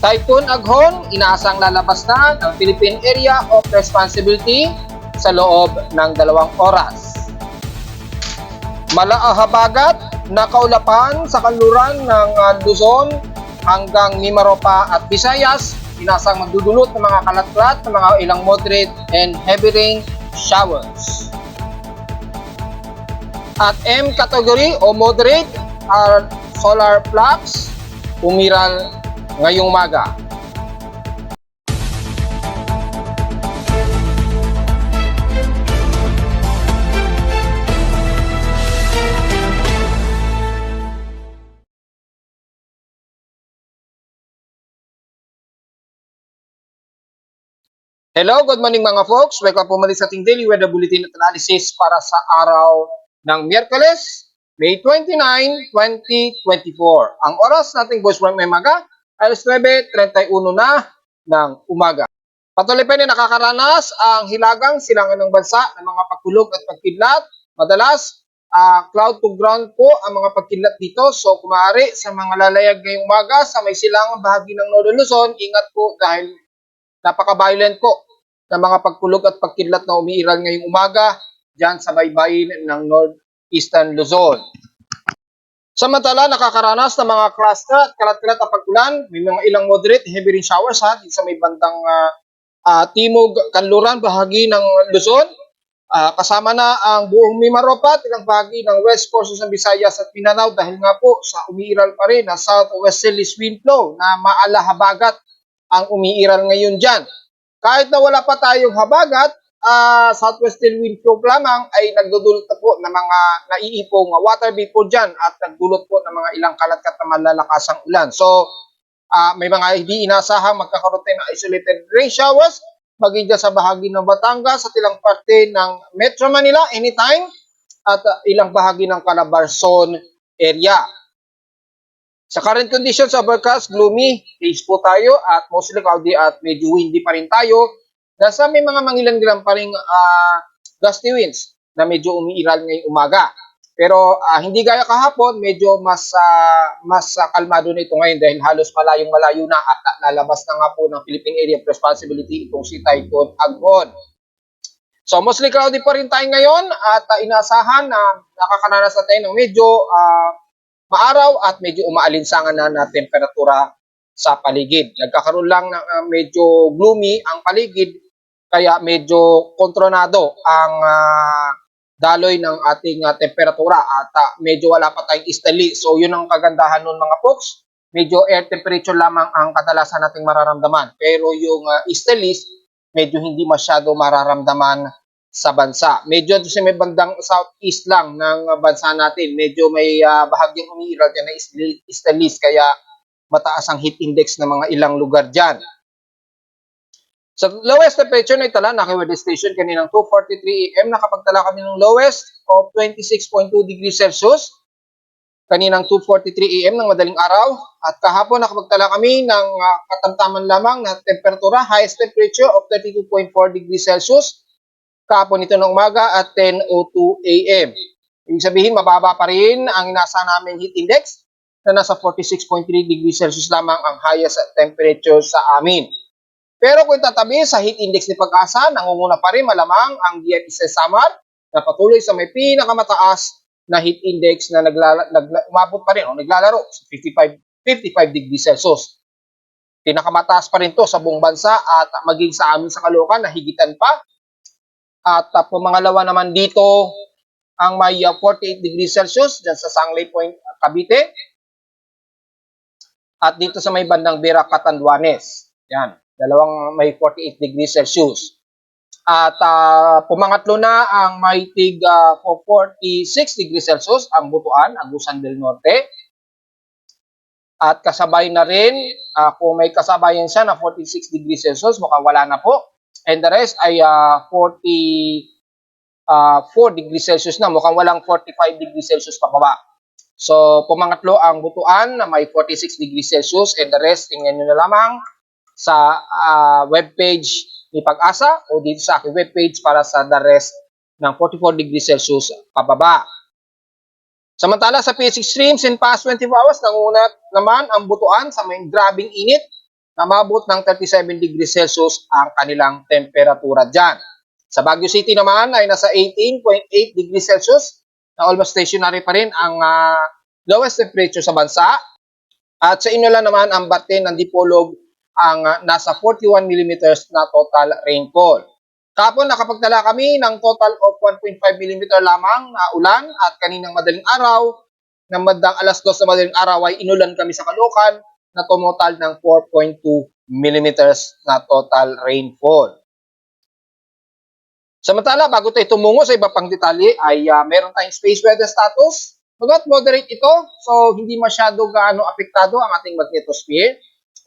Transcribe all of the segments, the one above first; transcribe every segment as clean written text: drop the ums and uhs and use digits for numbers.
Typhoon Aghon, inaasang lalabas na ng Philippine Area of Responsibility sa loob ng 2 oras. Malaahabagat na kaulapan sa kanluran ng Luzon hanggang Mimaropa at Visayas, inasang magdudulot ng mga kalat-kalat ng mga ilang moderate and heavy rain showers. At M category o moderate are solar flux umiral ngayong umaga. Hello, good morning mga folks. Welcome po muli sa ating daily weather bulletin at analysis para sa araw ng Miyerkules, May 29, 2024. Ang oras nating voice from umaga ay 9:31 na ng umaga. Patuloy pa rin nakakaranas ang hilagang silangan ng bansa ng mga pagkulog at pagkidlat. Madalas, cloud to ground po ang mga pagkidlat dito. So, kung maaari sa mga lalayag ngayong umaga sa may silangang bahagi ng Northern Luzon, ingat po dahil napaka-violent po ng mga pagkulog at pagkidlat na umiiral ngayong umaga dyan sa baybayin ng Northeastern Luzon. Samantala, nakakaranas ng mga cluster at kalat-kalat na pag-ulan. May mga ilang moderate heavy rain showers dito sa may bandang timog kanluran bahagi ng Luzon. Kasama na ang buong Mimaropa at ilang bahagi ng west portions ng Visayas at Mindanao dahil nga po sa umiiral pa rin na southwesterly wind flow na maalahabagat ang umiiral ngayon dyan. Kahit na wala pa tayong habagat, southwesterly wind flow lamang ay nagdudulot na po ng mga naiipong water vapor dyan at nagdulot po ng mga ilang kalat-kat na malalakasang ulan. So, may mga hindi inasahang magkakaroon tayo ng isolated rain showers, maging dyan sa bahagi ng Batangas at ilang parte ng Metro Manila anytime at ilang bahagi ng Calabarzon area. Sa current conditions, overcast, gloomy, haze po tayo at mostly cloudy at medyo windy pa rin tayo. Nasa may mga mangilan-gilan pa rin gusty winds na medyo umiiral ngayong umaga. Pero hindi gaya kahapon, medyo mas kalmado na ito ngayon dahil halos malayong-malayo na at lalabas na nga po ng Philippine Area of Responsibility itong si Typhoon Aghon. So mostly cloudy pa rin tayo ngayon at inaasahan na nakakaranas na tayo ng medyo maaraw at medyo umaalinsangan na temperatura sa paligid. Nagkakaroon lang ng medyo gloomy ang paligid kaya medyo kontronado ang daloy ng ating temperatura at medyo wala pa tayong easterly. So yun ang kagandahan nun mga folks. Medyo air temperature lamang ang kadalasan nating mararamdaman. Pero yung easterlies, medyo hindi masyado mararamdaman sa bansa. Medyo sa may bandang southeast lang ng bansa natin. Medyo may bahagyang umiiral dyan na easterlies kaya mataas ang heat index ng mga ilang lugar dyan. Sa lowest temperature na itala, naki-weather station kaninang 2:43 AM, nakapagtala kami ng lowest of 26.2 degrees Celsius. Kaninang 2:43 AM ng madaling araw. At kahapon nakapagtala kami ng katamtaman lamang na temperatura, highest temperature of 32.4 degrees Celsius. Kahapon ito ng umaga at 10:02 AM. Ibig sabihin, mababa pa rin ang inasa namin heat index na nasa 46.3 degrees Celsius lamang ang highest temperature sa amin. Pero kung tatabi sa heat index ni Pag-asa, nangunguna pa rin malamang ang DNS Samar na patuloy sa may pinakamataas na heat index na umabot pa rin o naglalaro sa 55 degrees Celsius. Pinakamataas pa rin to sa buong bansa at maging sa amin sa Caloocan na higitan pa. At pumangalawa naman dito ang may 48 degrees Celsius dyan sa Sangley Point, Cavite. At dito sa may bandang Vera, Catanduanes. Yan, dalawang may 48 degrees Celsius. At pumangatlo na ang may tig 46 degrees Celsius ang Butuan, Agusan del Norte. At kasabay na rin, kung may kasabayan siya na 46 degrees Celsius, mukhang wala na po. And the rest ay 44 degrees Celsius na. Mukhang walang 45 degrees Celsius pababa. So, pumangatlo ang Butuan na may 46 degrees Celsius. And the rest, tingnan nyo na lamang sa webpage ni Pag-asa o dito sa aking webpage para sa the rest ng 44 degrees Celsius pababa. Samantala sa PH Extremes in past 24 hours, nanguna naman ang Butuan sa may grabing init na maabot ng 37 degrees Celsius ang kanilang temperatura dyan. Sa Baguio City naman ay nasa 18.8 degrees Celsius na almost stationary pa rin ang lowest temperature sa bansa. At sa Iloilo naman ang barte ng Dipolog ang nasa 41 millimeters na total rainfall. Kahapon nakapagtala kami ng total of 1.5 mm lamang na ulan at kaninang madaling araw, ng bandang alas 2 na madaling araw ay inulan kami sa Caloocan na tumotal ng 4.2 millimeters na total rainfall. Samantala, bago tayo tumungo sa iba pang detalye ay meron tayong space weather status. Bagat moderate ito, so hindi masyado gaano apektado ang ating magnetosphere.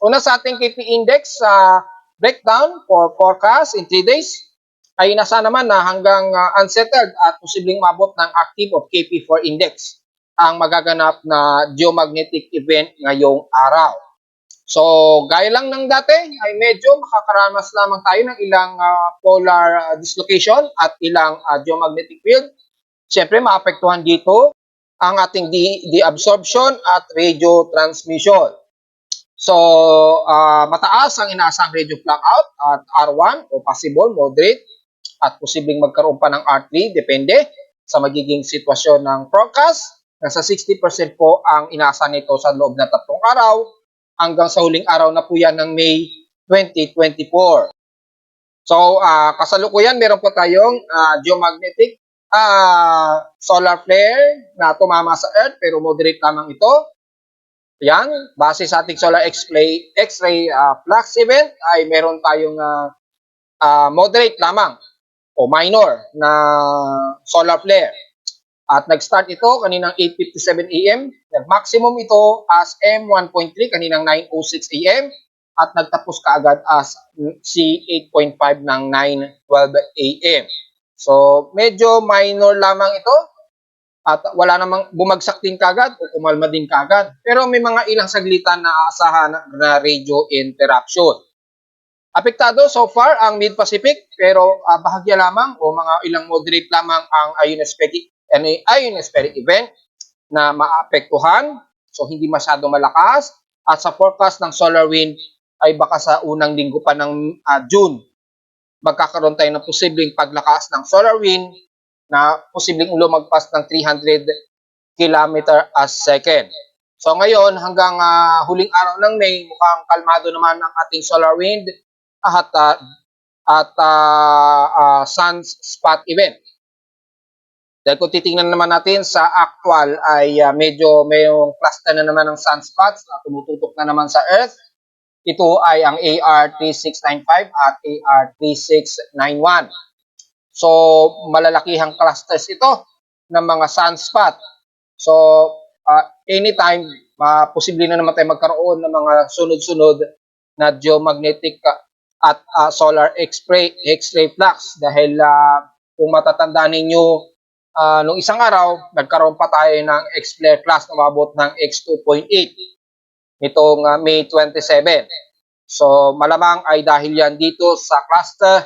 Una sa ating KP index sa breakdown for forecast in 3 days ay nasa naman na hanggang unsettled at posibleng mabot ng active of KP4 index ang magaganap na geomagnetic event ngayong araw. So, gaya lang ng dati, ay medyo makakaranas lamang tayo ng ilang polar dislocation at ilang geomagnetic field. Siyempre, maapektuhan dito ang ating deabsorption at radio transmission. So, mataas ang inaasang radio blackout at R1 o possible, moderate, at posibleng magkaroon pa ng R3, depende sa magiging sitwasyon ng forecast. Nasa 60% po ang inaasahan nito sa loob ng 3 araw hanggang sa huling araw na po yan ng May 2024. So, kasalukuyan meron po tayong geomagnetic solar flare na tumama sa Earth pero moderate lamang ito. Yan, base sa ating solar X-ray flux event ay meron tayong moderate lamang o minor na solar flare. At nag-start ito kaninang 8:57 AM, nag-maximum ito as M1.3 kaninang 9:06 AM at nagtapos kaagad as C8.5 ng 9:12 AM. So, medyo minor lamang ito at wala namang bumagsak din kaagad o kumalma din kaagad. Pero may mga ilang saglitan na aasahan na radio interruption. Apektado so far ang Mid-Pacific pero bahagya lamang o mga ilang moderate lamang ang ionospheric event na maapektuhan. So hindi masyado malakas. At sa forecast ng solar wind ay baka sa unang linggo pa ng June magkakaroon tayo ng posibleng paglakas ng solar wind na posibleng lumagpas ng 300 km a second. So ngayon hanggang huling araw ng May mukhang kalmado naman ang ating solar wind at sunspot event. Dahil kung titingnan naman natin sa actual ay medyo mayroong cluster na naman ng sunspots na tumututok na naman sa Earth. Ito ay ang AR3695 at AR3691. So malalakihang clusters ito ng mga sunspot. So anytime posible na naman tayo magkaroon ng mga sunod-sunod na geomagnetic at solar X-ray flux dahil kung matatandaan ninyo nung isang araw, nagkaroon pa tayo ng X-flare class na umabot ng X2.8 nitong May 27. So, malamang ay dahil yan dito sa cluster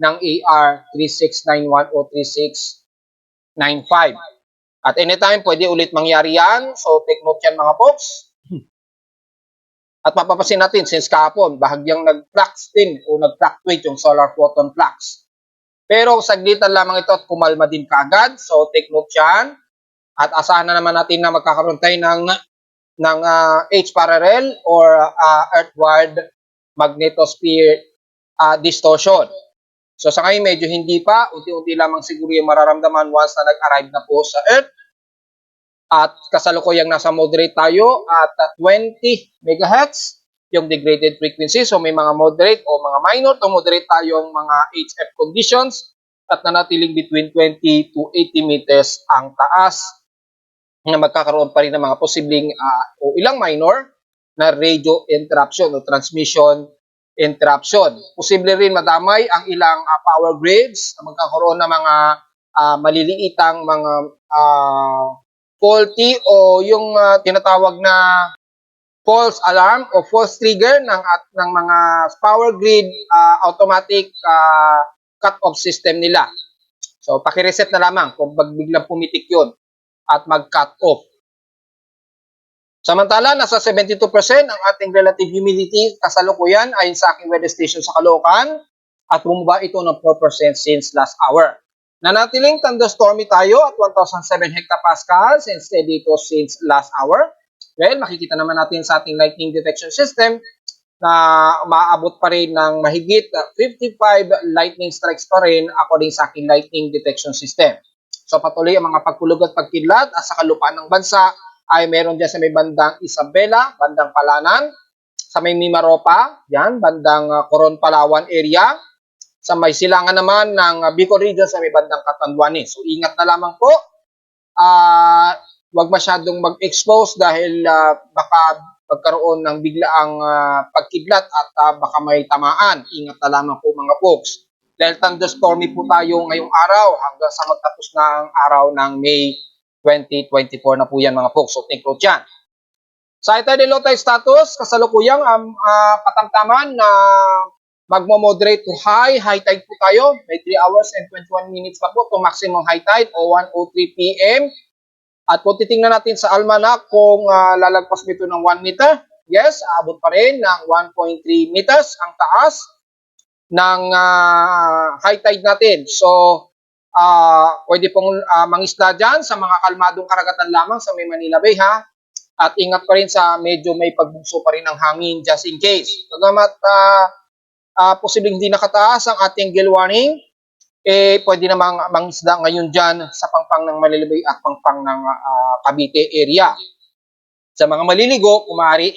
ng AR3691 o 3695. At anytime, pwede ulit mangyari yan. So, take note yan mga folks. At mapapasin natin, since kahapon, bahagyang nag-flux din o nag-fluctuate yung solar photon flux. Pero saglitan lamang ito at kumalma din kaagad. So, take note yan. At asahan na naman natin na magkakaroon tayo ng H-parallel or earthward magnetosphere distortion. So, sa ngayon, medyo hindi pa. Unti-unti lamang siguro yung mararamdaman once na nag-arrive na po sa Earth. At kasalukuyang nasa moderate tayo at 20 MHz yung degraded frequency. So may mga moderate o mga minor to moderate tayong mga HF conditions at nanatiling between 20 to 80 meters ang taas na magkakaroon pa rin ng mga posibleng o ilang minor na radio interruption o transmission interruption. Posible rin madamay ang ilang power grids na magkakaroon ng mga maliliitang mga faulty o yung tinatawag na false alarm o false trigger ng mga power grid automatic cut-off system nila. So, paki-reset na lamang kung biglang pumitik yun at mag-cut off. Samantala, nasa 72% ang ating relative humidity kasalukuyan ayon sa aking weather station sa Caloocan at bumaba ito ng 4% since last hour. Nanatiling thunderstormy tayo at 1,007 hectopascals and steady ito since last hour. Well, makikita naman natin sa ating lightning detection system na maaabot pa rin ng mahigit 55 lightning strikes pa rin according sa aking lightning detection system. So patuloy ang mga pagkulog at pagkidlat at sa kalupaan ng bansa ay meron dyan sa may bandang Isabela, bandang Palanan, sa may Mimaropa, yan, bandang Coron, Palawan area, sa may silangan naman ng Bicol region sa may bandang Catanduanes. So ingat na lamang po, wag masyadong mag-expose dahil baka pagkaroon ng biglaang pagkidlat at baka may tamaan. Ingat na lamang po mga folks. Dahil thunderstormy po tayo ngayong araw hanggang sa magtapos na ang araw ng May 2024 na po yan mga folks. So take note yan. Sa high tide and low tide status, kasalukuyang katamtaman na magmo-moderate to high tide po tayo. May 3 hours and 21 minutes pa po to maximum high tide o 1:03 p.m. At kung titingnan natin sa almanac kung lalagpas nito ng 1 meter, yes, aabot pa rin ng 1.3 meters ang taas ng high tide natin. So, pwede pong mangisda dyan sa mga kalmadong karagatan lamang sa may Manila Bay ha. At ingat pa rin sa medyo may pagbugso pa rin ng hangin just in case. Pagamat posibleng hindi nakataas ang ating gale warning, pwede namang mangisda ngayon dyan sa pangpang ng Manila Bay at pangpang ng Cavite area. Sa mga maliligo, kumari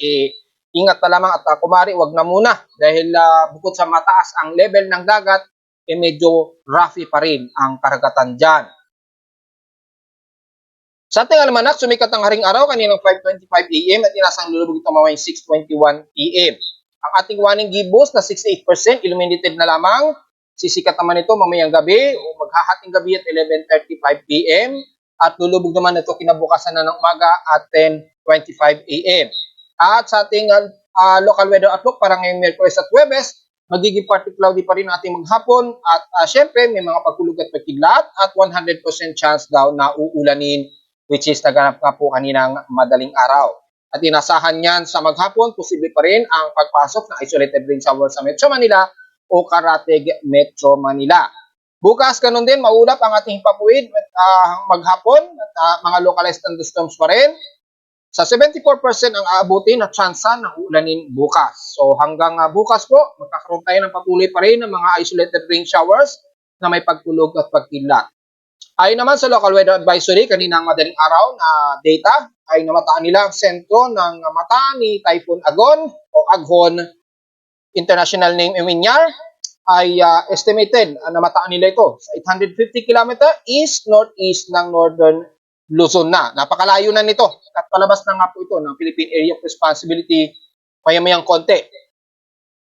ingat na lamang at kumari wag na muna dahil bukod sa mataas ang level ng dagat, medyo roughy pa rin ang karagatan dyan. Sa ating almanak, sumikat ang haring araw kaninang 5:25 AM at inasang lulubog ito mamayang 6:21 PM. Ang ating warning gibbous na 68% illuminated na lamang. Sisikat naman ito mamayang gabi o maghahating gabi at 11:35 PM at lulubog naman ito kinabukasan na ng umaga at 10:25 AM. At sa ating local weather outlook para ngayong Miyerkules at Huwebes, magiging partly cloudy pa rin ang ating maghapon at syempre may mga pagkulog at pagkidlat at 100% chance daw na uulanin which is naganap nga po kaninang madaling araw. At inasahan niyan sa maghapon, posible pa rin ang pagpasok ng isolated rain shower sa Metro Manila o Karatig, Metro Manila. Bukas ganun din, maulap ang ating himpapuid maghapon at mga localized thunderstorms pa rin. Sa 74% ang aabutin at tsansa ng uulanin bukas. So hanggang bukas po, magkakaroon tayo ng patuloy pa rin ng mga isolated rain showers na may pagkulog at pagkidlat. Ayon naman sa local weather advisory, kaninang madaling araw na data, ay namataan nila ang sentro ng mata ni Typhoon Agon o Aghon, international name Eminyar, ay estimated namataan nila ito sa 850 km east-northeast ng northern Luzon na. Napakalayo na nito. At palabas na nga po ito ng Philippine Area of Responsibility mayamayang konti.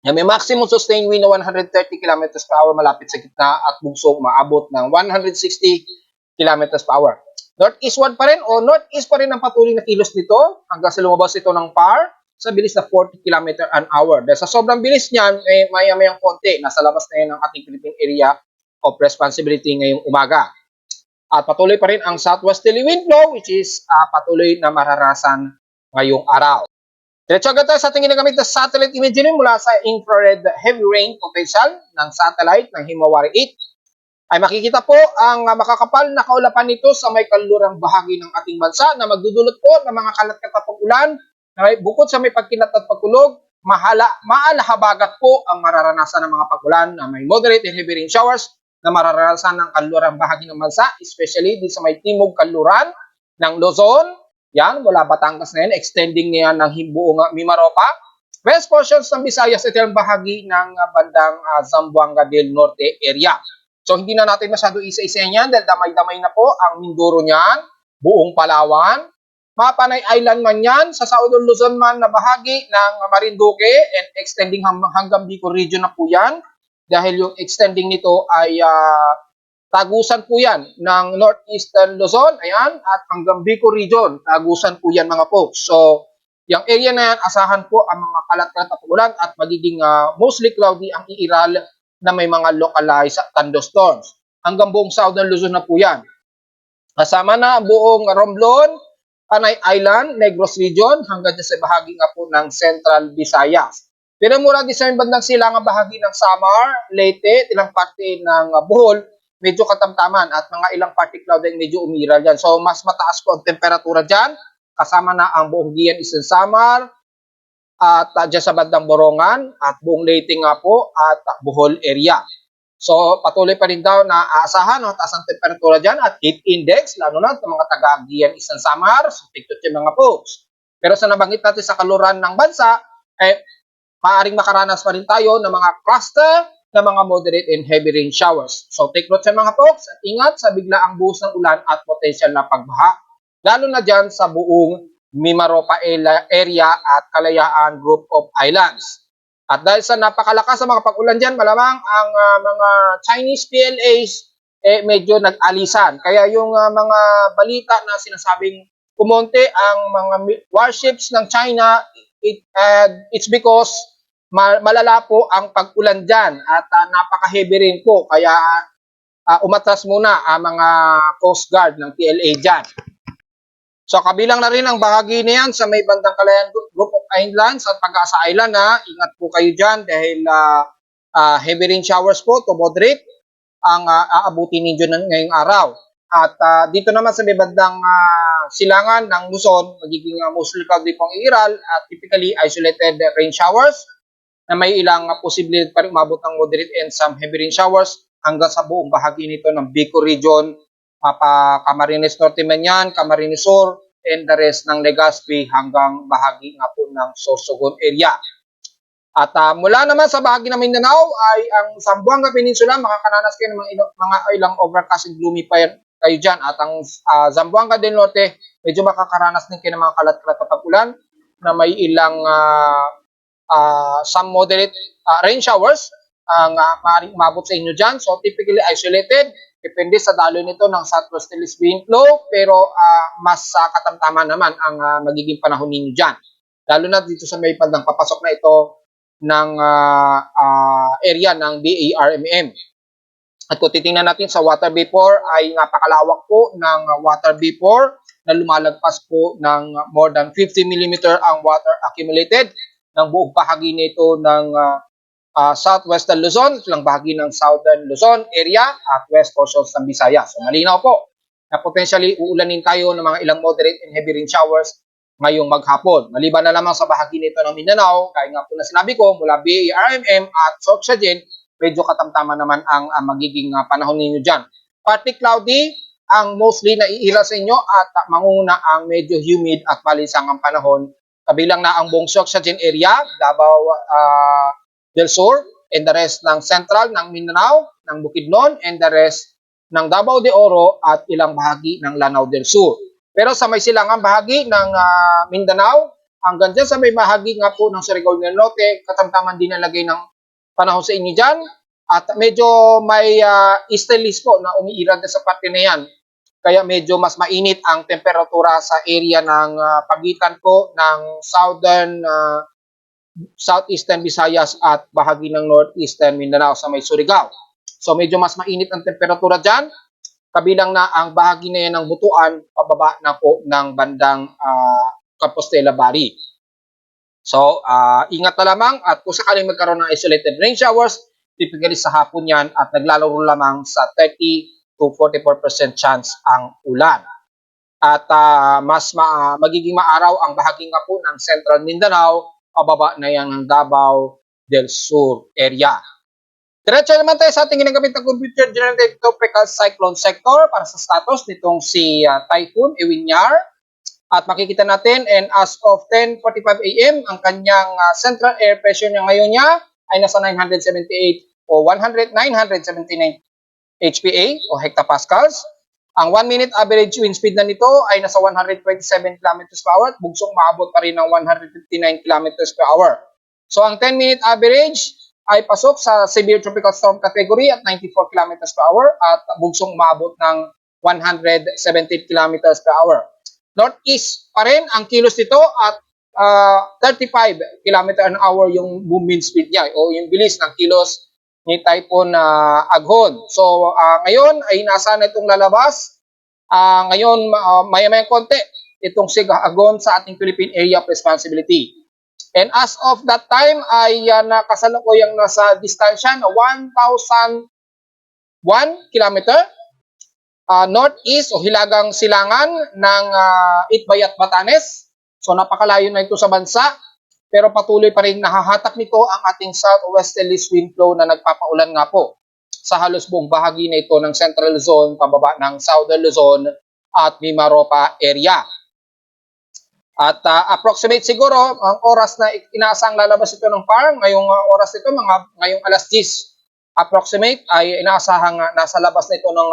May maximum sustained wind na 130 km per hour malapit sa gitna at bugso maabot ng 160 km per hour. Northeastward pa rin o northeast pa rin ang patuloy na kilos nito hanggang sa lumabas ito ng PAR sa bilis na 40 km an hour. Dahil sa sobrang bilis niyan, mayamayang konti. Nasa labas na yan ng ating Philippine Area of Responsibility ngayong umaga. At patuloy pa rin ang southwesterly wind flow which is patuloy na mararasan ngayong araw. Diretso agad tayo sa ating ginagamit na satellite imagery mula sa infrared heavy rain potential ng satellite ng Himawari 8. Ay makikita po ang makakapal na kaulapan nito sa may kanlurang bahagi ng ating bansa na magdudulot po ng mga kalat-katapang ulan na bukod sa may pagkinat at pagkulog, maalahabagat po ang mararanasan ng mga pagulan na may moderate and heavy rain showers na mararanasan ng kanlurang bahagi ng bansa, especially di sa may timog kanluran ng Luzon, yan, mula Batangas na yan, extending niya ng buong Mimaropa, west portions ng Visayas, ito yung bahagi ng bandang Zamboanga del Norte area. So hindi na natin masyado isa-isa yan dahil damay-damay na po ang Mindoro niyan, buong Palawan, Mapanay Island man yan, sa Southern Luzon man na bahagi ng Marinduque and extending hanggang Bicol region na po yan. Dahil yung extending nito ay tagusan po yan ng Northeastern Luzon, ayan, at hanggang Bicol region, tagusan po yan mga folks. So, yung area na yan, asahan po ang mga kalat-kalat na pagulan at magiging mostly cloudy ang iiral na may mga localized thunderstorms. Hanggang buong Southern Luzon na po yan. Kasama na buong Romblon, Panay Island, Negros Region, hanggang dyan sa bahagi nga po ng Central Visayas. Pero mura din sa bandang silangang bahagi ng Samar, Leyte, ilang parte ng Bohol, medyo katamtaman at mga ilang parte cloud ay medyo umiral dyan. So mas mataas po ang temperatura dyan, kasama na ang buong Gian Eastern Samar, at dyan sa bandang Borongan, at buong Leyte nga po, at Bohol area. So patuloy pa rin daw na aasahan no, taas ang temperatura dyan at heat index, lalo na sa mga taga-Gian Eastern Samar, so tiktot yung mga folks. Pero sa nabanggit natin sa kaluran ng bansa, maaaring makaranas pa rin tayo ng mga cluster ng mga moderate and heavy rain showers. So take note sa mga folks at ingat sa biglaang buhos ng ulan at potential na pagbaha, lalo na dyan sa buong Mimaropa area at Kalayaan Group of Islands. At dahil sa napakalakas sa mga pag-ulan dyan, malamang ang mga Chinese PLAs medyo nag-alisan. Kaya yung mga balita na sinasabing kumonte ang mga warships ng China, it's because malala po ang pag-ulan dyan at napaka-heavy rin po. Kaya umatras muna ang mga Coast Guard ng PLA dyan. So kabilang na rin ang bahagi na yan sa may bandang Kalayaan Group of Islands at Pag-asa Island. Ingat po kayo dyan dahil heavy rain showers po to moderate ang aabutin ninyo ngayong araw. At dito naman sa may bandang silangan ng Luzon, magiging mostly cloudy pong iiral at typically isolated rain showers na may ilang posibilidad pa rin umabot ng moderate and some heavy rain showers hanggang sa buong bahagi nito ng Bicol Region, Camarines Norte man yan, Camarines Sur, and the rest ng Legazpi hanggang bahagi nga po ng Sorsogon area. At mula naman sa bahagi ng Mindanao ay ang Zamboanga Peninsula, makakaranas kayo ng mga ilang overcast and gloomy pa yan, kayo dyan. At ang Zamboanga del Norte, medyo makakaranas din kayo ng mga kalat-kalat na pag-ulan na may ilang some moderate rain showers ang maaaring umabot sa inyo dyan. So typically isolated, depende sa daloy nito ng southwesterly wind flow, pero mas katamtaman naman ang magiging panahon ninyo dyan. Lalo na dito sa may bandang papasok na ito ng area ng BARMM. At kung titingnan natin sa water vapor, ay napakalawak po ng water vapor na lumalagpas po ng more than 50 mm ang water accumulated ng buong bahagi nito ng southwestern Luzon, ilang bahagi ng southern Luzon area at west portions ng Visayas. So malinaw po na potentially uulanin tayo ng mga ilang moderate and heavy rain showers ngayong maghapon. Maliban na lamang sa bahagi nito ng Mindanao, kaya nga po na sinabi ko, mula BARMM at Sorsogon, medyo katamtaman naman ang magiging panahon ninyo dyan. Partly cloudy, ang mostly naiira sa inyo at manguna ang medyo humid at malisangang panahon. Kabilang na ang buong Sorsogon area, Davao del Sur, and the rest ng central ng Mindanao, ng Bukidnon, and the rest ng Davao de Oro at ilang bahagi ng Lanao del Sur. Pero sa may silangang bahagi ng Mindanao, hanggang dyan sa may bahagi nga po ng Surigao del Norte, katamtaman din nalagay ng panahon sa inyo dyan. At medyo may easterlies po na umiirad sa parte na yan. Kaya medyo mas mainit ang temperatura sa area ng pagitan po ng southeastern Visayas at bahagi ng northeastern Mindanao sa may Surigao. So medyo mas mainit ang temperatura dyan. Kabilang na ang bahagi na yan ng Butuan, pababa na po ng bandang Compostela Bari. So ingat na lamang at kung sakaling magkaroon ng isolated rain showers, typically sa hapon yan at naglalaro lamang sa 30 to 44% chance ang ulan. At mas magiging maaraw ang bahagi nga po ng Central Mindanao, pababa na yan ng Davao del Sur area. Diretso naman tayo sa ating ginagamit ng computer generated tropical cyclone sector para sa status nitong si Typhoon Ewinyar. At makikita natin, and as of 10:45 AM, ang kanyang central air pressure niya ngayon ay nasa 978 o 979 HPA o hectopascals. Ang 1-minute average wind speed na nito ay nasa 127 km per hour at bugsong maabot pa rin ng 159 km per hour. So ang 10-minute average ay pasok sa severe tropical storm category at 94 km per hour at bugsong maabot ng 170 km per hour. Northeast pa rin ang kilos nito at 35 km an hour yung movement speed niya o yung bilis ng kilos ni Typhoon Aghon. So ngayon ay nasa na itong lalabas. Ngayon maya-maya konti itong Sigagon sa ating Philippine Area of Responsibility. And as of that time ay nakasalukuyang nasa distansya na 1,001 kilometer northeast o hilagang silangan ng Itbayat, Batanes. So napakalayo na ito sa bansa, pero patuloy pa rin nahahatak nito ang ating southwesterly wind flow na nagpapaulan nga po sa halos buong bahagi na ito ng Central Luzon, pababa ng Southern Luzon at Mimaropa area. At approximate siguro ang oras na inaasang lalabas ito ng PAR, ngayong oras ito, ngayong alas 10 approximate ay inaasahang nasa labas na ito ng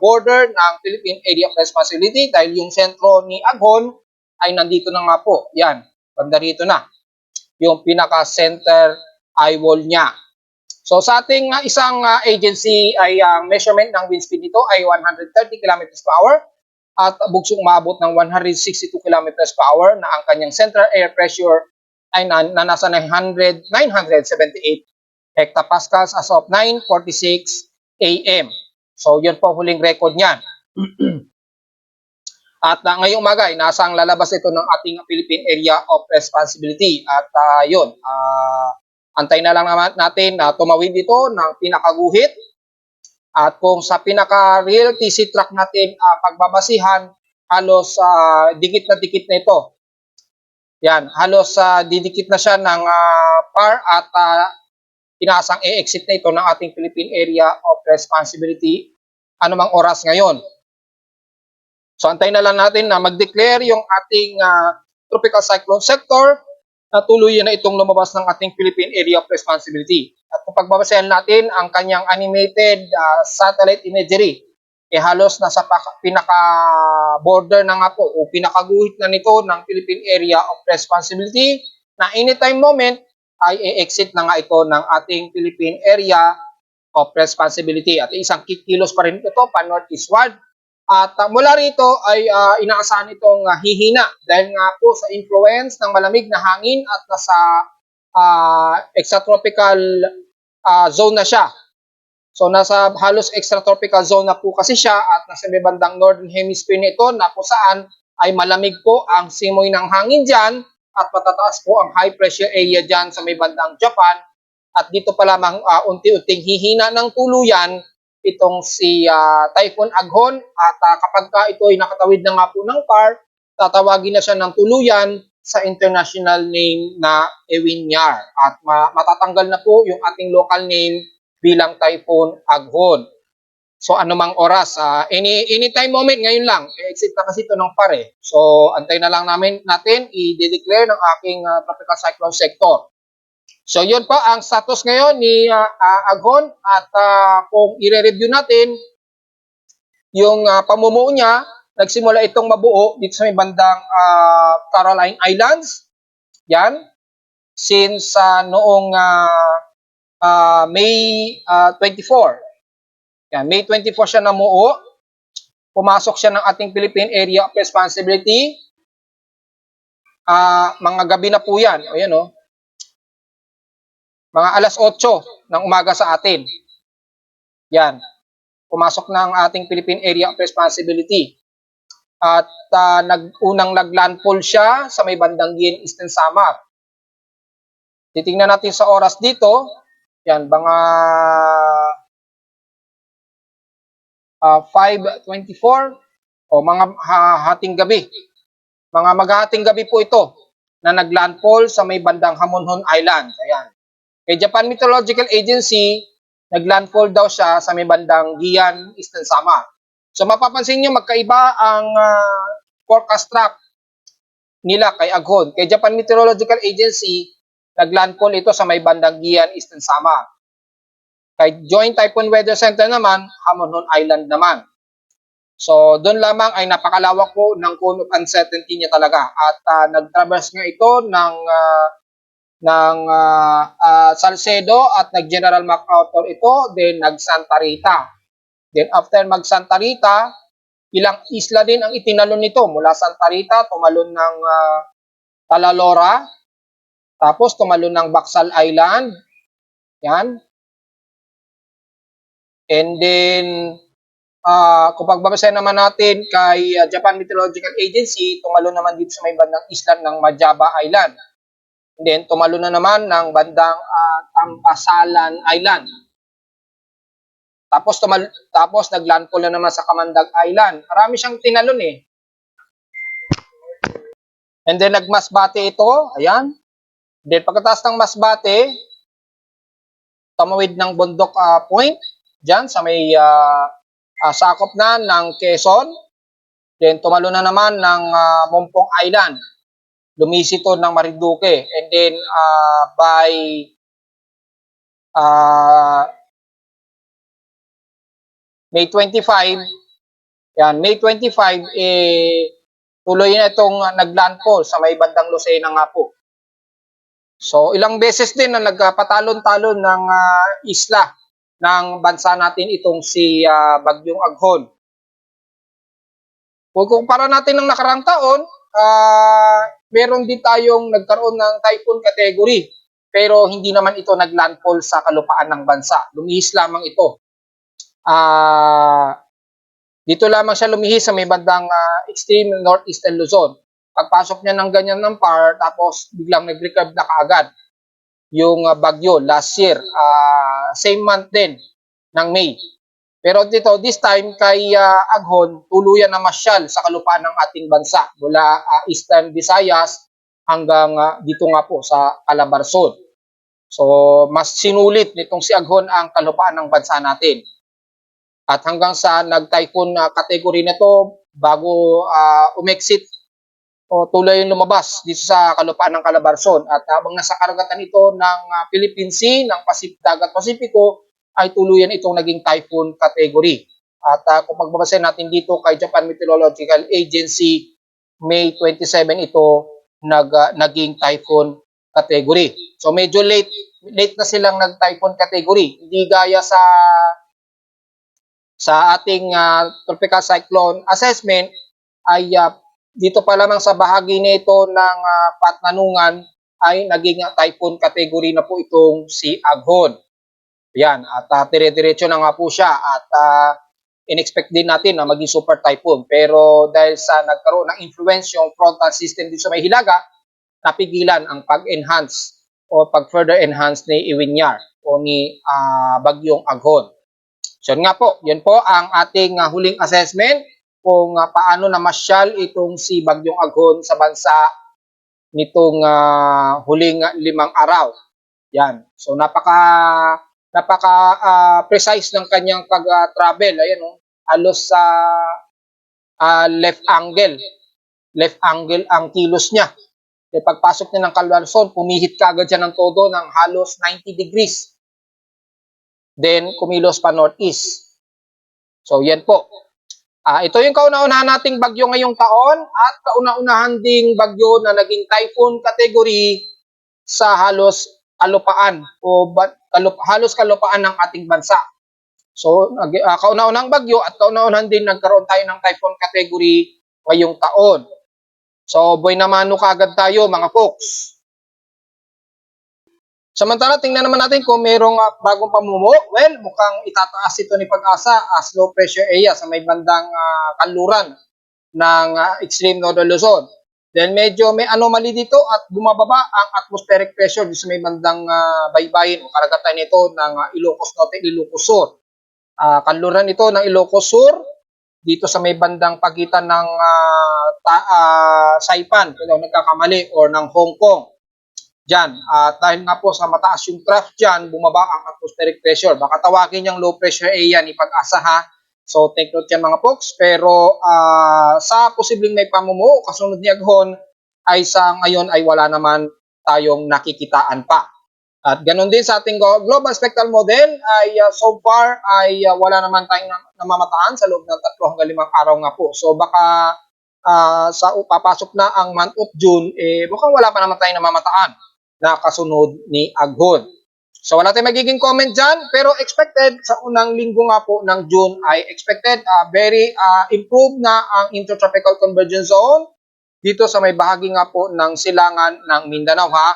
border ng Philippine Area of Responsibility dahil yung sentro ni Aghon ay nandito na nga po. Yan, banda rito na. Yung pinaka-center eyewall niya. So sa ating isang agency ay ang measurement ng wind speed nito ay 130 km per hour at bugsong umabot ng 162 km per hour na ang kanyang central air pressure ay nasa 978 hectopascals as of 9:46 AM. So yun po huling record niyan. At ngayong umaga ay nasang lalabas ito ng ating Philippine Area of Responsibility. At yun, antay na lang naman natin na tumawid ito ng pinakaguhit. At kung sa pinaka-real TC track natin pagbabasihan, halos dikit na ito. Yan, halos didikit na siya ng PAR at inaasang e-exit na ito ng ating Philippine Area of Responsibility anumang oras ngayon. So antayin na lang natin na mag-declare yung ating tropical cyclone sector na tuluyan na itong lumabas ng ating Philippine Area of Responsibility. At kung pagbabasayan natin ang kanyang animated satellite imagery, halos nasa pinaka-border na nga po o pinakaguhit na nito ng Philippine Area of Responsibility na anytime moment ay e-exit na nga ito ng ating Philippine Area of Responsibility. At isang kikilos pa rin ito pa northeastward. At mula rito ay inaasahan itong hihina dahil nga po sa influence ng malamig na hangin at nasa extratropical zone na siya. So nasa halos extratropical zone na po kasi siya at nasa may bandang northern hemisphere nito na kung saan ay malamig po ang simoy ng hangin dyan at matataas po ang high pressure area dyan sa may bandang Japan. At dito pa lamang unti-unting hihina ng tuluyan itong si Typhoon Aghon at kapag ito ay nakatawid na nga po ng PAR, tatawagin na siya ng tuluyan sa international name na Ewinyar at matatanggal na po yung ating local name bilang Typhoon Aghon. So anumang oras, anytime moment ngayon lang, exit na kasi ito ng PAR eh. So antay na lang natin i-declare ng aking tropical cyclone sector. So yun po ang status ngayon ni Aghon at kung i-review natin yung pamumuo niya, nagsimula itong mabuo dito sa may bandang Caroline Islands. Yan. Since noong May 24. Yan, May 24 siya namuo. Pumasok siya ng ating Philippine Area of Responsibility. Mga gabi na po yan. O yan o. Mga alas 8 ng umaga sa atin. Yan. Pumasok na ang ating Philippine Area of Responsibility. At unang naglandfall siya sa may bandang Guian Eastern Samar. Titingnan natin sa oras dito. Yan, mga 5:24 o mga hating gabi. Mga maghahating gabi po ito na naglandfall sa may bandang Hamonhon Island. Ayan. Kay Japan Meteorological Agency, naglandfall daw siya sa may bandang Guian Eastern Samar. So mapapansin nyo, magkaiba ang forecast track nila kay Aghon. Kay Japan Meteorological Agency, naglandfall ito sa may bandang Guian Eastern Samar. Kay Joint Typhoon Weather Center naman, Hamonhon Island naman. So doon lamang ay napakalawak po ng cone of uncertainty niya talaga. At nag-traverse nga ito ng Salcedo at nag-General MacArthur ito, then nag-Santa Rita. Then after mag-Santa Rita, ilang isla din ang itinalon nito. Mula Santa Rita, tumalon ng Talalora, tapos tumalon ng Bacsal Island. Yan. And then kung pagbabasahin naman natin kay Japan Meteorological Agency, tumalon naman dito sa may bandang isla ng Majaba Island. And then, tumalo na naman ng bandang Tampasalan Island. Tapos naglandfall na naman sa Kamandag Island. Marami siyang tinalon eh. And then, nagmasbate ito. Ayan. Then, pagkatapos ng Masbate, tumawid ng Bundok Point. Diyan, sa may sakop na ng Quezon. Then, tumalo na naman ng Mompong Island. Lumisito ng Marinduque. And then, by May 25, yan, May 25, tuloy na itong naglandfall sa may bandang Lucena nga po. So, ilang beses din na nagpatalon-talon ng isla ng bansa natin itong si Bagyong Aghon. Kung kumpara natin ng nakarang taon, meron din tayong nagkaroon ng typhoon category. Pero hindi naman ito naglandfall sa kalupaan ng bansa. Lumihis lamang ito. Dito lamang siya lumihis sa may bandang extreme northeastern Luzon. Pagpasok niya ng ganyan ng PAR, tapos biglang nag-recurve na kaagad yung bagyo last year. Same month din ng May. Pero dito, this time, kay Aghon, tuluyan na masyal sa kalupaan ng ating bansa. Mula Eastern Visayas hanggang dito nga po sa Calabarzon. So, mas sinulit nitong si Aghon ang kalupaan ng bansa natin. At hanggang sa nag-typhoon category na to, bago umexit o tuloy lumabas dito sa kalupaan ng Calabarzon. At habang nasa karagatan ito ng Philippine Sea, ng Dagat Pasipiko, ay tuluyan itong naging typhoon category. At kung pagbabasahin natin dito kay Japan Meteorological Agency, May 27 ito naging typhoon category. So medyo late na silang nag-typhoon category. Hindi gaya sa ating tropical cyclone assessment ay dito pa lamang sa bahagi nito ng Patnanungan ay naging typhoon category na po itong si Aghon. Yan, at dire-diretso na nga po siya at in-expect din natin na maging super typhoon. Pero dahil sa nagkaroon ng influence yung frontal system dito sa may Hilaga, napigilan ang pag-enhance o pag-further enhance ni Iwinyar o ni Bagyong Aghon. So nga po, yan po ang ating huling assessment kung paano namasyal itong si Bagyong Aghon sa bansa nitong huling 5 araw. Yan. So napaka precise ng kanyang pag-travel. Ayan, halos sa left angle ang kilos niya. E pagpasok niya ng Calabarzon, pumihit kaagad siya ng todo ng halos 90 degrees. Then, kumilos pa northeast. So, yan po. Ito yung kauna-unahan nating bagyo ngayong taon at kauna-unahan ding bagyo na naging typhoon category sa halos kalupaan o halos kalupaan ng ating bansa. So, kauna-unahang bagyo at kauna-unahan din nagkaroon tayo ng typhoon category ngayong taon. So, boy na mano kaagad tayo mga folks. Samantala, tingnan naman natin kung mayroong bagong pamumuo. Well, mukhang itataas ito ni Pag-asa as low pressure area sa may bandang kanluran ng extreme northern Luzon. Then medyo may anomaly dito at bumababa ang atmospheric pressure sa may bandang baybayin o karagatan nito ng Ilocos Norte, Ilocos Sur. Kanluran ito ng Ilocos Sur dito sa may bandang pagitan ng Saipan, kung nagkakamali, or ng Hong Kong. Diyan, dahil nga po sa mataas yung trough dyan, bumaba ang atmospheric pressure. Baka tawagin yung low pressure area ni Pag-asa ha. So take note yan mga folks. Pero sa posibleng may pamumuo, kasunod ni Aghon, ay sa ngayon ay wala naman tayong nakikitaan pa. At ganun din sa ating global spectral model ay so far ay wala naman tayong namamataan sa loob ng 3 hanggang 5 araw nga po. So baka sa papasok na ang month of June, mukhang wala pa naman tayong namamataan na kasunod ni Aghon. So wala tayong magiging comment dyan, pero expected sa unang linggo nga po ng June ay expected very improved na ang intertropical convergence zone dito sa may bahagi nga po ng silangan ng Mindanao ha.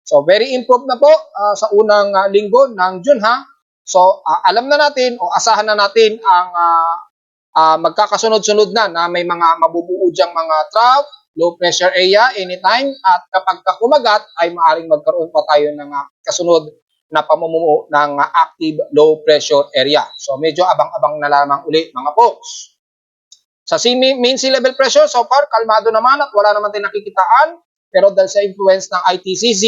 So very improved na po sa unang linggo ng June ha. So alam na natin o asahan na natin ang magkakasunod-sunod na may mga mabubuo diyang mga trough, low pressure area anytime, at kapag kumagat ay maaaring magkaroon pa tayo ng kasunod na pamumuo ng active low pressure area. So medyo abang-abang na lamang uli mga folks. Sa main sea level pressure, so far kalmado naman at wala naman tayong nakikitaan, pero dahil sa influence ng ITCZ,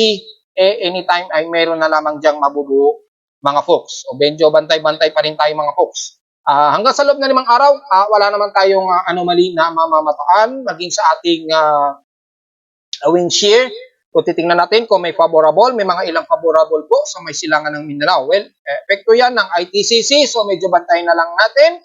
anytime ay meron na lamang diyang mabubuo mga folks. So medyo bantay-bantay pa rin tayo mga folks. Hanggang sa loob na 5 araw, wala naman tayong anomaly na mamamataan maging sa ating wind shear. Kung titingnan natin kung may favorable, may mga ilang favorable po sa may silangan ng Mindanao. Well, epekto yan ng ITCZ, so medyo bantayan na lang natin.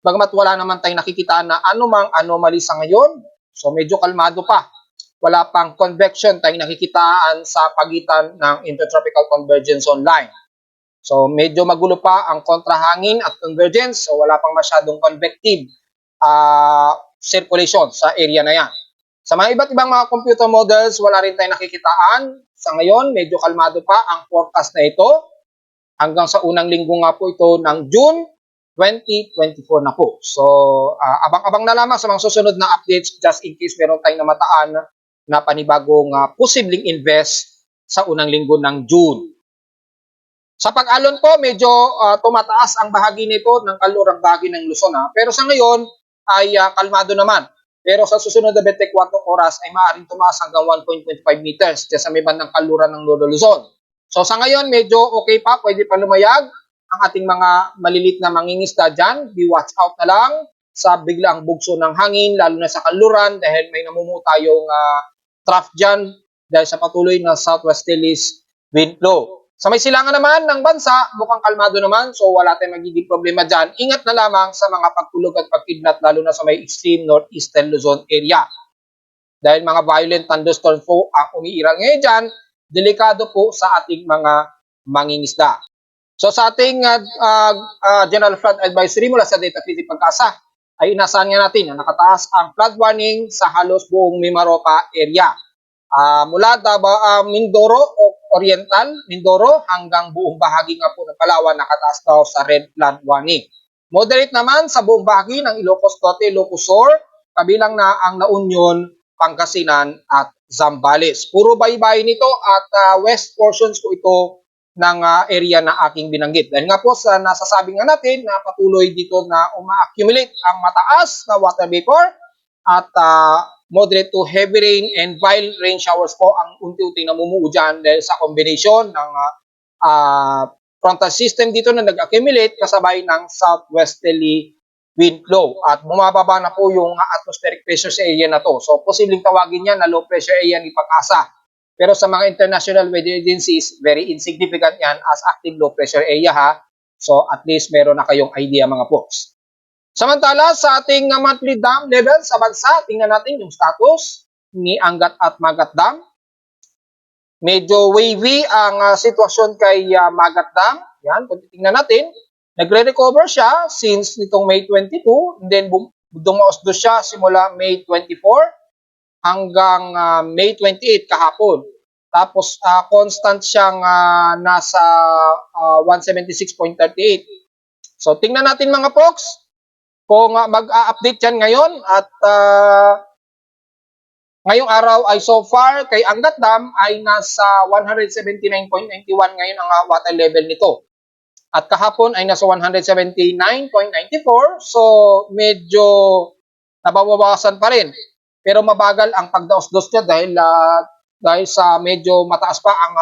Bagamat wala naman tayong nakikita na anumang anomaly sa ngayon, so medyo kalmado pa. Wala pang convection tayong nakikitaan sa pagitan ng intertropical convergence zone line. So medyo magulo pa ang kontrahangin at convergence, so wala pang masyadong convective circulation sa area na yan. Sa mga iba't ibang mga computer models, wala rin tayong nakikitaan. Sa ngayon, medyo kalmado pa ang forecast na ito. Hanggang sa unang linggo nga po ito ng June 2024 na po. So, abang-abang na lamang sa mga susunod na updates just in case meron tayong namataan na panibagong posibleng invest sa unang linggo ng June. Sa pag-alon po, medyo tumataas ang bahagi nito ng kalurang bahagi ng Luzon. Pero sa ngayon ay kalmado naman. Pero sa susunod na 24 oras ay maaaring tumaas hanggang 1.25 meters dyan sa may bandang kaluran ng Northern Luzon. So sa ngayon, medyo okay pa, pwede pa lumayag ang ating mga malilit na mangingisda dyan. Be watch out na lang sa biglaang bugso ng hangin, lalo na sa kaluran dahil may namumuo tayong trough dyan dahil sa patuloy na southwesterlies wind flow. Sa may silangan naman ng bansa, mukhang kalmado naman, so wala tayong magiging problema dyan. Ingat na lamang sa mga pagtulog at pagkidnat, lalo na sa may extreme northeastern Luzon area. Dahil mga violent thunderstorm po ang umiiral ngayon dyan, delikado po sa ating mga mangingisda. So sa ating General Flood Advisory mula sa Data PZ Pag-asa, ay inasahan nga natin na nakataas ang flood warning sa halos buong Mimaropa area. Mula Mindoro o Oriental, Mindoro hanggang buong bahagi nga po ng Palawan nakataas daw sa red flood warning. Moderate naman sa buong bahagi ng Ilocos Norte, Ilocos Sur, kabilang na ang La Union, Pangasinan at Zambales. Puro baybay nito at west portions po ito ng area na aking binanggit. Dahil nga po sa nasasabi nga natin na patuloy dito na uma-accumulate ang mataas na water vapor at moderate to heavy rain and violent rain showers po ang unti-unti namumuo dyan dahil sa combination ng frontal system dito na nag-accumulate kasabay ng southwesterly wind flow at bumababa na po yung atmospheric pressure sa area na to. So, posibleng tawagin yan na low pressure area ni Pag-asa. Pero sa mga international weather agencies, very insignificant yan as active low pressure area ha. So, at least meron na kayong idea mga folks. Samantala, sa ating monthly dam level sa bansa, tingnan natin yung status ni Angat at Magat Dam. Medyo wavy ang sitwasyon kay Magat Dam. Yan, kung tingnan natin, nagre-recover siya since nitong May 22, and then dumaos siya simula May 24 hanggang May 28 kahapon. Tapos constant siyang nasa 176.38. So tingnan natin mga folks kung mag-update yan ngayon at ngayong araw ay so far kay Angat Dam ay nasa 179.91 ngayon ang water level nito. At kahapon ay nasa 179.94, so medyo nababawasan pa rin. Pero mabagal ang pagdaos-dos niya dahil sa medyo mataas pa ang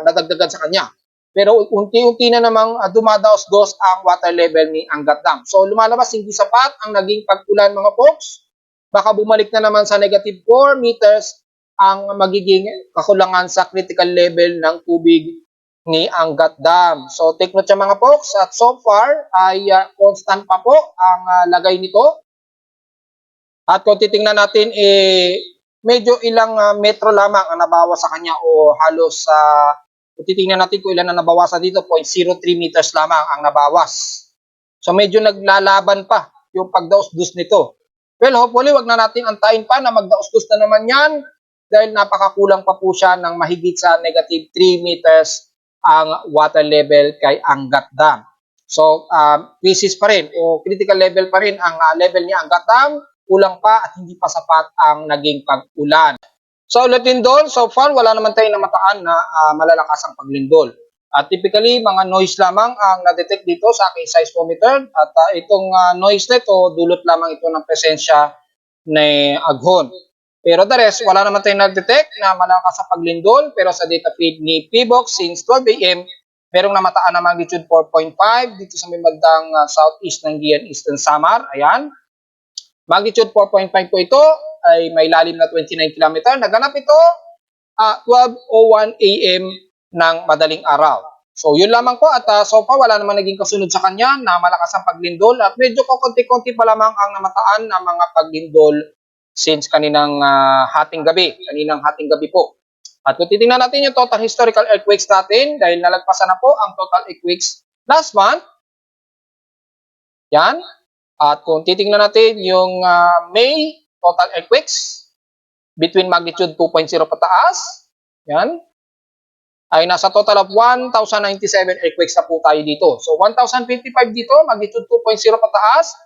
nadagdagan sa kanya. Pero unti-unti na namang dumadaos-dos ang water level ni Angat Dam. So lumalabas hindi sapat ang naging pag-ulan mga folks. Baka bumalik na naman sa negative 4 meters ang magiging kakulangan sa critical level ng tubig ni Angat Dam. So take note siya mga folks at so far ay constant pa po ang lagay nito. At kung titingnan natin medyo ilang metro lamang ang nabawas sa kanya o halos kung titingnan natin kung ilan ang nabawasan dito, 0.03 meters lamang ang nabawas. So medyo naglalaban pa yung pagdaos-dus nito. Well, hopefully wag na natin antayin pa na magdaos-dus na naman yan dahil napakakulang pa po siya ng mahigit sa negative 3 meters ang water level kay Angat Dam. So, crisis pa rin o critical level pa rin ang level niya hanggat kulang pa at hindi pa sapat ang naging pag-ulan. So, ulit lindol, so far wala naman tayong namataan na malalakas ang paglindol. At typically, mga noise lamang ang na-detect dito sa aking seismometer at itong noise net o dulot lamang ito ng presensya ng aghon. Pero the rest, wala naman tayong na-detect na malakas sa paglindol pero sa data feed ni PBOX since 12 a.m. merong namataan na magnitude 4.5 dito sa may bandang southeast ng Gian Eastern Samar. Ayan. Magnitude 4.5 po ito ay may lalim na 29 km. Naganap ito 12:01 a.m. ng madaling araw. So, yun lamang po at so far wala naman naging kasunod sa kanya na malakas ang paglindol at medyo konti-konti pa lamang ang namataan ng mga paglindol since kaninang hating gabi po. At kung titingnan natin yung total historical earthquakes natin dahil nalagpasan na po ang total earthquakes last month. Yan. At kung titingnan natin yung May total earthquakes between magnitude 2.0 pataas, yan, ay nasa total of 1,097 earthquakes na po tayo dito. So 1,055 dito, magnitude 2.0 pataas,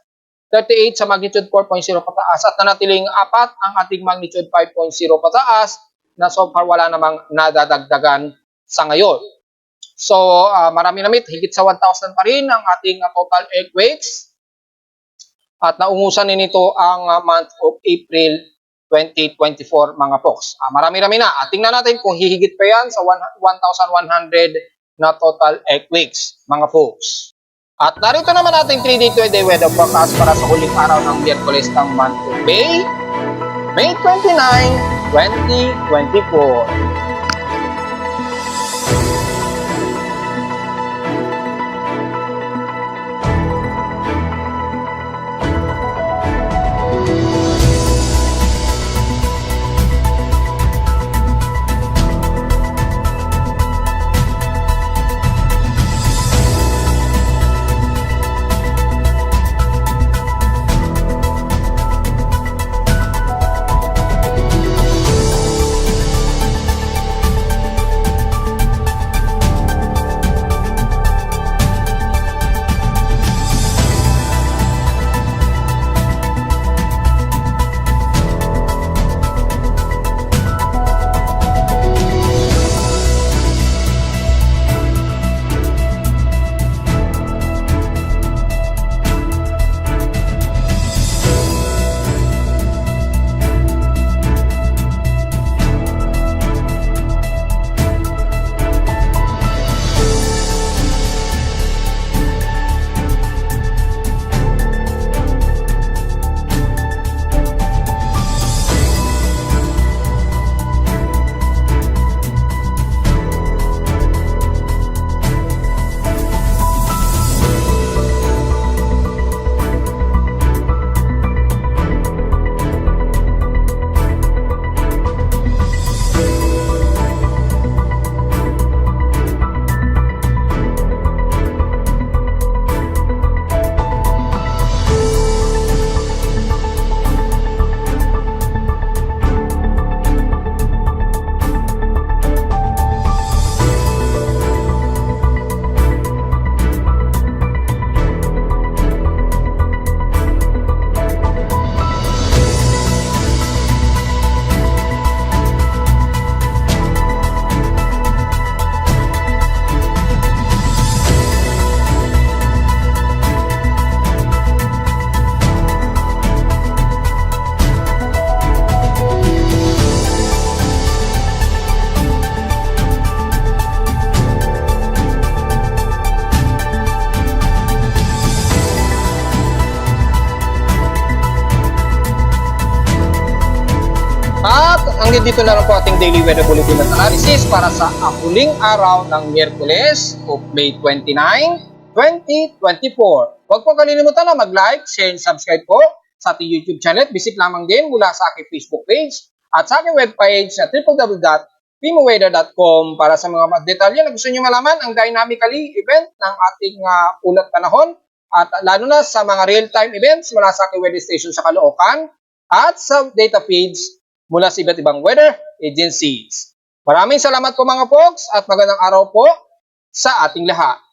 38 sa magnitude 4.0 pataas, at nanatiling 4 ang ating magnitude 5.0 pataas na so far wala namang nadadagdagan sa ngayon. So marami namit, higit sa 1,000 pa rin ang ating total earthquakes. At naungusan din ito ang month of April 2024 mga folks. Marami-rami na. At tingnan natin kung hihigit pa yan sa 1,100 na total earthquakes mga folks. At narito naman ating 3-day 2-day weather forecast para sa huling araw ng Miyerkules ng month of May 29, 2024. Hanggang dito na lang po ating daily weather bulletin at analysis para sa huling araw ng Miyerkules of May 29, 2024. Huwag po kalilimutan na mag-like, share, and subscribe po sa ating YouTube channel. Visit lamang din mula sa aking Facebook page at sa aking webpage na www.pimoweather.com para sa mga detalye na gusto nyo malaman ang dynamically event ng ating ulat panahon at lalo na sa mga real-time events mula sa aking weather station sa Caloocan at sa data feeds mula sa iba't ibang weather agencies. Maraming salamat po mga folks at magandang araw po sa ating lahat.